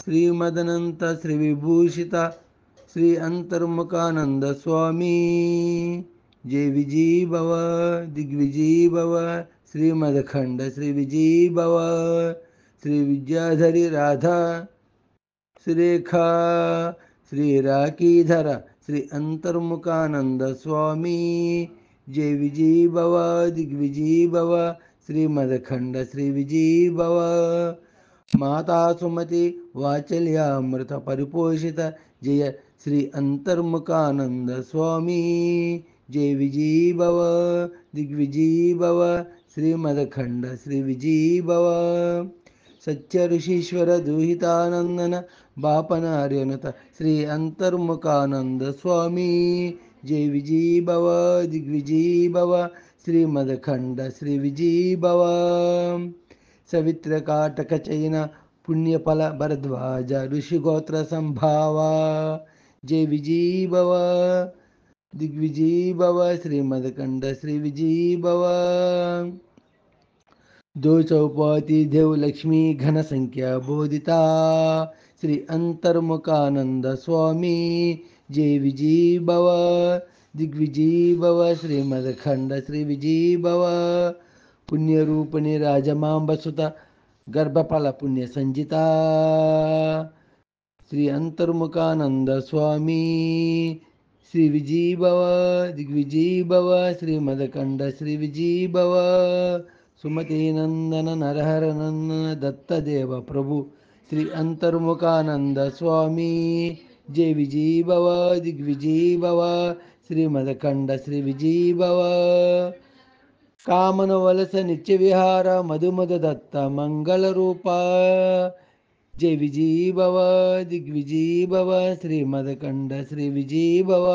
श्रीमदनंत श्रीविभूषित श्री अंतर्मुखानंद स्वामी जय विजयी भव दिग्विजयी भव श्रीमदखंड श्री विजयी भव श्री विद्याधरी राधा श्रीरेखा श्री राकीधर श्री अंतर्मुखानंद स्वामी जय विजयी भव दिग्विजयी भव श्रीमदखंड श्री विजयी भव माता सुमति वाचल्यामृत परिपोषित जय श्री अंतर्मुखानंद स्वामी जय विजयी भव दिग्विजयी भव श्रीमदखंड श्री विजयी भव सत्य ऋषीश्वर दुहितानंदन बापन आर्यनुत श्री अंतर्मुखानंद स्वामी जय विजयी भव दिग्विजयी भव श्रीमदखंड श्री विजयी भव सवित्र काटक चयन पुण्यफल भरद्वाज ऋषिगोत्र संभावा जय विजयी भव दिग्विजयी भव श्रीमदखंड श्री विजयी भव दो चौपाती देव लक्ष्मी घन संख्या बोधिता श्री अंतर्मुखानंद स्वामी जय विजयी भव दिग्विजयी भव श्रीमदखंड श्री विजयी भव पुण्यरूपिणी राजमांबसुत गर्भफल पुण्य संजिता श्री अंतर्मुखानंद स्वामी श्री विजयी भव दिग्विजयी भव श्रीमदखंड श्री विजयी भव सुमति नंदन नरहर नंदन दत्तदेव प्रभु श्री अंतर्मुखानंद स्वामी जय विजयी भव दिग्विजयी भव श्रीमदखंड श्री विजयी भव कामन वलस नित्य विहार मधुमद दत्त मंगल रूप जय विजयी भव दिग्विजयी भव श्रीमदखंड श्री विजयी भव